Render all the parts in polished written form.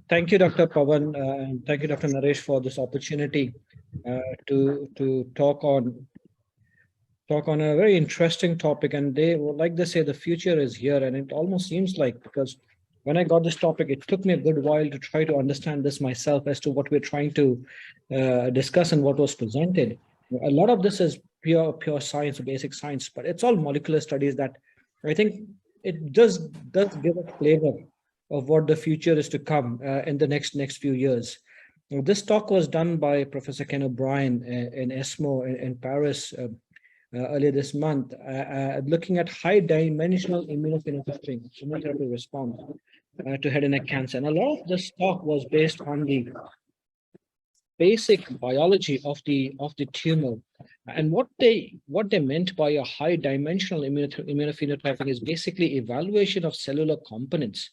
Thank you, Dr. Pawan, and thank you, Dr. Naresh, for this opportunity to talk on a very interesting topic. And like they say, the future is here, and it almost seems like, because when I got this topic, it took me a good while to try to understand this myself as to what we're trying to discuss and what was presented. A lot of this is pure science, basic science, but it's all molecular studies that I think it does give a flavor of what the future is to come in the next few years. This talk was done by Professor Ken O'Brien in ESMO in Paris earlier this month, looking at high dimensional immunotherapy response to head and neck cancer. And a lot of this talk was based on the basic biology of the tumor. And what they meant by a high dimensional immunophenotyping is basically evaluation of cellular components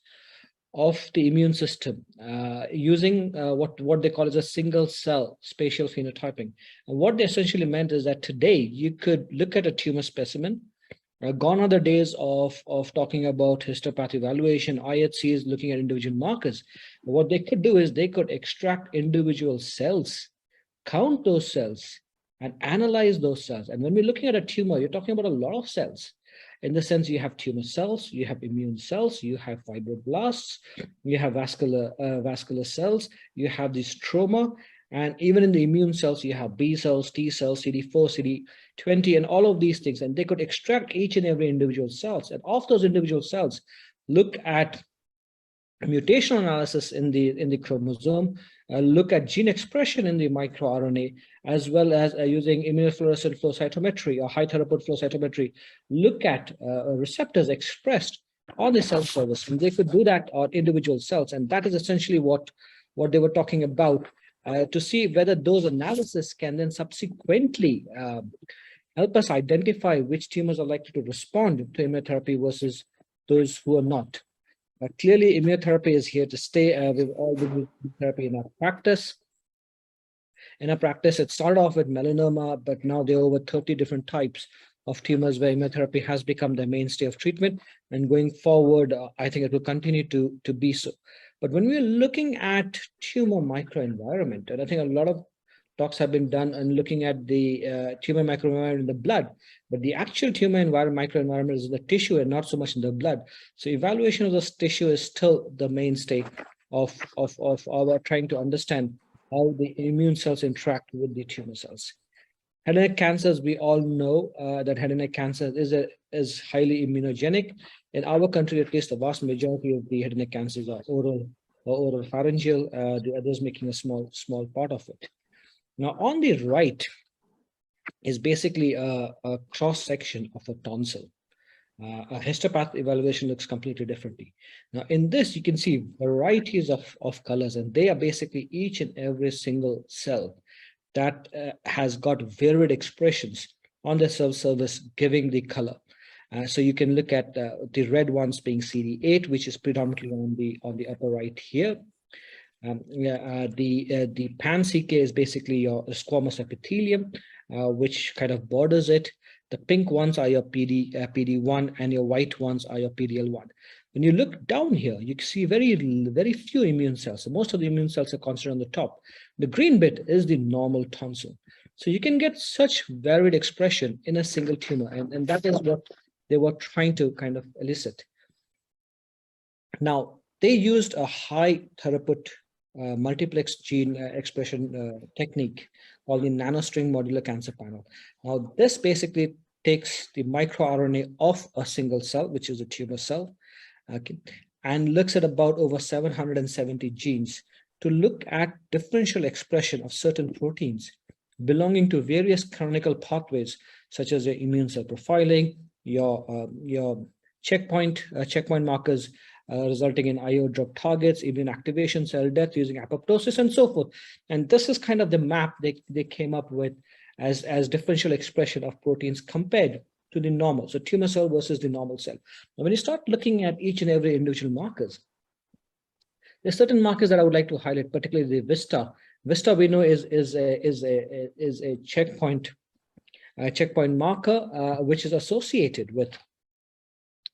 of the immune system using what they call as a single cell spatial phenotyping. And what they essentially meant is that today you could look at a tumor specimen. Gone are the days of talking about histopath evaluation, IHCs, looking at individual markers. What they could do is they could extract individual cells, count those cells, and analyze those cells. And when we're looking at a tumor, you're talking about a lot of cells. In the sense, you have tumor cells, you have immune cells, you have fibroblasts, you have vascular cells, you have the stroma, and even in the immune cells, you have B cells, T cells, CD4, CD20, and all of these things. And they could extract each and every individual cells. And of those individual cells, look at mutational analysis in the chromosome, look at gene expression in the microRNA, as well as using immunofluorescent flow cytometry or high throughput flow cytometry, look at receptors expressed on the cell surface. And they could do that on individual cells. And that is essentially what they were talking about, to see whether those analyses can then subsequently help us identify which tumors are likely to respond to immunotherapy versus those who are not. Clearly, immunotherapy is here to stay. We've all been using therapy in our practice. In our practice, it started off with melanoma, but now there are over 30 different types of tumors where immunotherapy has become the mainstay of treatment. And going forward, I think it will continue to be so. But when we're looking at tumor microenvironment, and I think a lot of talks have been done on looking at the tumor microenvironment in the blood, but the actual tumor microenvironment is in the tissue and not so much in the blood. So evaluation of this tissue is still the mainstay of our trying to understand how the immune cells interact with the tumor cells. Head and neck cancers, we all know that head and neck cancer is highly immunogenic. In our country, at least, the vast majority of the head and neck cancers are oral or oropharyngeal, the others making a small part of it. Now, on the right is basically a cross-section of a tonsil. A histopath evaluation looks completely differently. Now, in this, you can see varieties of colors, and they are basically each and every single cell that has got varied expressions on the cell surface giving the color. So you can look at the red ones being CD8, which is predominantly on the upper right here. The pan-CK is basically your squamous epithelium, which kind of borders it. The pink ones are your PD1, and your white ones are your PDL1. When you look down here, you can see very few immune cells. So most of the immune cells are concentrated on the top. The green bit is the normal tonsil. So you can get such varied expression in a single tumor, and that is what they were trying to kind of elicit. Now, they used a high throughput multiplex gene expression technique called the nanostring modular cancer panel. Now, this basically takes the microRNA of a single cell, which is a tumor cell, okay, and looks at about over 770 genes to look at differential expression of certain proteins belonging to various canonical pathways, such as your immune cell profiling, your checkpoint markers, resulting in IO drug targets, immune activation, cell death using apoptosis, and so forth. And this is kind of the map they came up with as differential expression of proteins compared to the normal. So tumor cell versus the normal cell. Now, when you start looking at each and every individual markers, there's certain markers that I would like to highlight, particularly the VISTA. VISTA, we know, is a checkpoint marker, which is associated with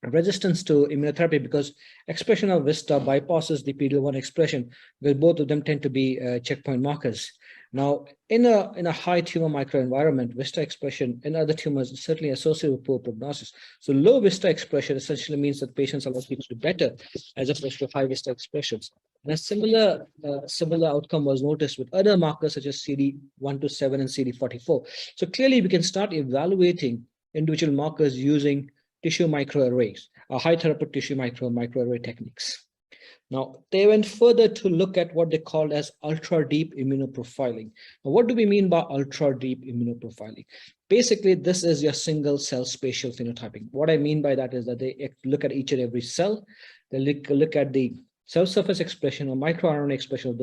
resistance to immunotherapy because expression of VISTA bypasses the PD-L1 expression, where both of them tend to be checkpoint markers. Now, in a high tumor microenvironment, VISTA expression in other tumors is certainly associated with poor prognosis. So low VISTA expression essentially means that patients are likely to do better as opposed to high VISTA expressions. And a similar outcome was noticed with other markers such as CD127 and CD44. So clearly we can start evaluating individual markers using tissue microarrays, high throughput tissue microarray techniques. Now, they went further to look at what they called as ultra-deep immunoprofiling. Now, what do we mean by ultra-deep immunoprofiling? Basically, this is your single-cell spatial phenotyping. What I mean by that is that they look at each and every cell. They look at the cell surface expression or microRNA expression of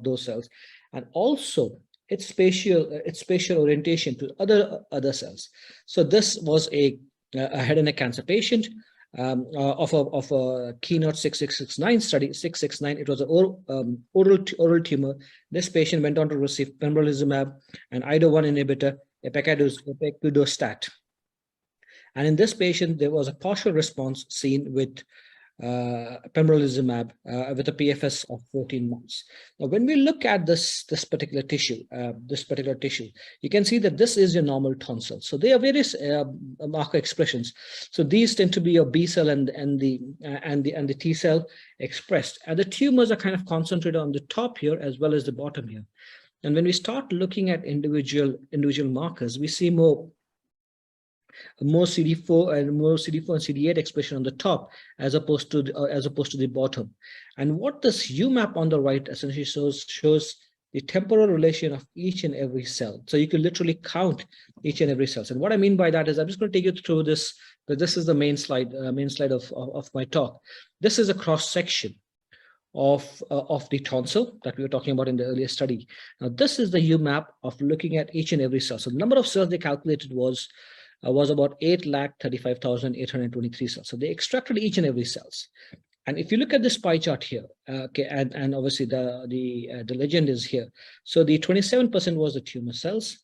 those cells, and also its spatial orientation to other cells. So this was a head and neck cancer patient of a Keynote 6669 study. 669. It was an oral tumor. This patient went on to receive pembrolizumab, an IDO1 inhibitor, epacadostat. And in this patient, there was a partial response seen with pembrolizumab with a PFS of 14 months. Now, when we look at this particular tissue, you can see that this is your normal tonsil. So there are various marker expressions. So these tend to be your B cell and the T cell expressed, and the tumors are kind of concentrated on the top here as well as the bottom here. And when we start looking at individual markers, we see more CD4 and CD8 expression on the top as opposed to the bottom. And what this UMAP on the right essentially shows the temporal relation of each and every cell. So you can literally count each and every cell. And what I mean by that is I'm just going to take you through this, but this is the main slide of my talk. This is a cross section of the tonsil that we were talking about in the earlier study. Now this is the UMAP of looking at each and every cell. So the number of cells they calculated was about 8,35,823 cells. So they extracted each and every cells. And if you look at this pie chart here, and obviously the legend is here. So the 27% was the tumor cells,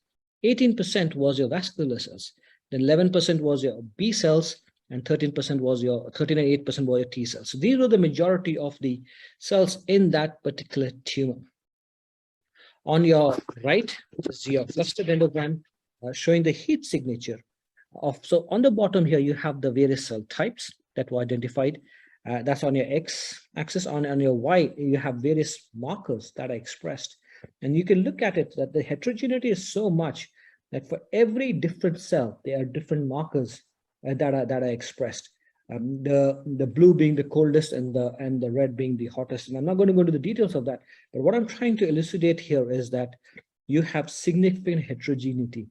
18% was your vascular cells, then 11% was your B cells, and 13% was your 13 and 8% were your T cells. So these were the majority of the cells in that particular tumor. On your right is your cluster dendrogram showing the heat signature. So on the bottom here, you have the various cell types that were identified. That's on your x-axis. On your y, you have various markers that are expressed. And you can look at it that the heterogeneity is so much that for every different cell, there are different markers that are expressed. The blue being the coldest and the red being the hottest. And I'm not going to go into the details of that. But what I'm trying to elucidate here is that you have significant heterogeneity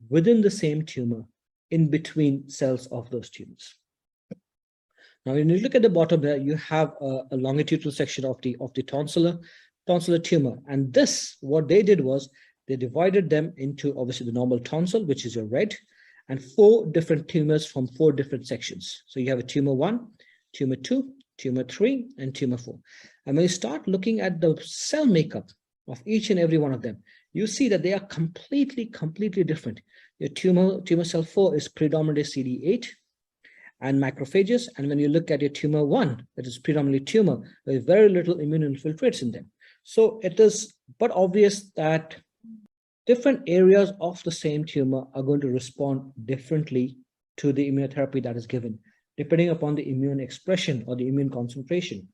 within the same tumor in between cells of those tumors. Now, when you look at the bottom there, you have a longitudinal section of the tonsillar tumor. And this, what they did was they divided them into obviously the normal tonsil, which is your red, and 4 different tumors from 4 different sections. So you have a tumor 1, tumor 2, tumor 3, and tumor 4. And when you start looking at the cell makeup of each and every one of them, you see that they are completely different. Your tumor cell 4 is predominantly CD8 and macrophages. And when you look at your tumor 1, that is predominantly tumor, there is very little immune infiltrates in them. So it is but obvious that different areas of the same tumor are going to respond differently to the immunotherapy that is given, depending upon the immune expression or the immune concentration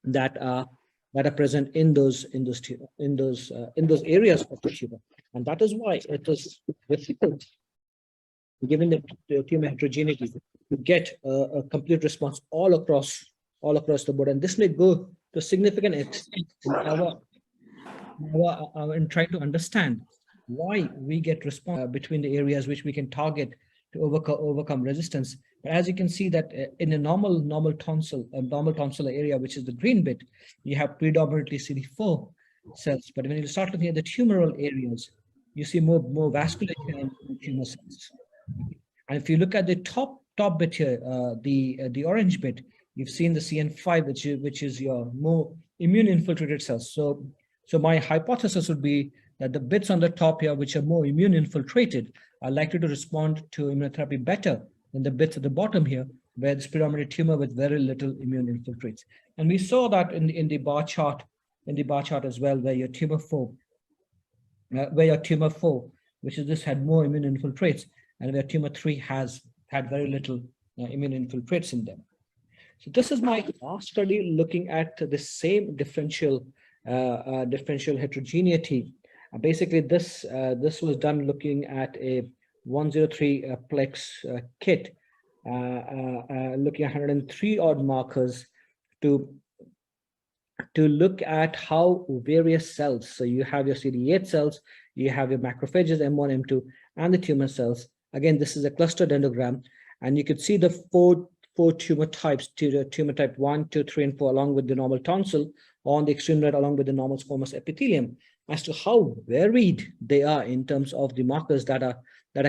that are present in those areas of the tumor. And that is why it is difficult, given the tumor heterogeneity, to get a complete response all across the board. And this may go to a significant extent in trying to understand why we get response between the areas which we can target to overcome resistance. But as you can see that in a normal tonsillar area, which is the green bit, you have predominantly CD4 cells. But when you start looking at the tumoral areas, you see more vasculature and tumor cells. And if you look at the top bit here, the orange bit, you've seen the CN5, which is your more immune infiltrated cells. So my hypothesis would be that the bits on the top here, which are more immune infiltrated, are likely to respond to immunotherapy better than the bits at the bottom here, where it's predominantly tumor with very little immune infiltrates. And we saw that in the bar chart, as well, where your tumor 4, which is this, had more immune infiltrates, and where tumor 3 had very little immune infiltrates in them. So this is my last study looking at the same differential heterogeneity. Basically, this was done looking at a 103 plex kit, looking at 103 odd markers to look at how various cells. So you have your CD8 cells, you have your macrophages, M1, M2, and the tumor cells. Again, this is a cluster dendrogram, and you could see the four tumor types, tumor type 1, 2, 3, and 4, along with the normal tonsil, on the extreme right, along with the normal squamous epithelium, as to how varied they are in terms of the markers that are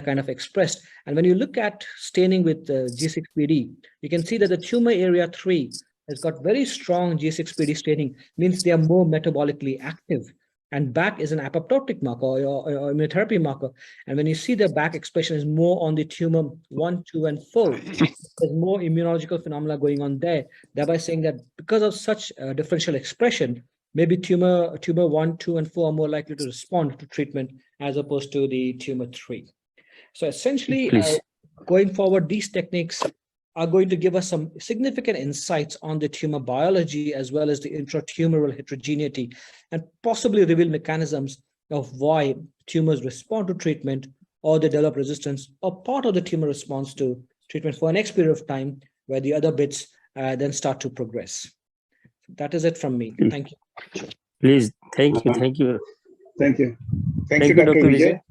kind of expressed. And when you look at staining with G6PD, you can see that the tumor area 3 has got very strong G6PD staining, means they are more metabolically active. And BAC is an apoptotic marker or immunotherapy marker. And when you see the BAC expression is more on the tumor 1, 2, and 4, there's more immunological phenomena going on there, thereby saying that because of such differential expression, maybe tumor 1, 2, and 4 are more likely to respond to treatment as opposed to the tumor 3. So essentially, going forward, these techniques are going to give us some significant insights on the tumor biology as well as the intratumoral heterogeneity, and possibly reveal mechanisms of why tumors respond to treatment or they develop resistance or part of the tumor response to treatment for an next period of time, where the other bits then start to progress. That is it from me. Thank you. Please, thank you. Thank you, Dr. Vijay.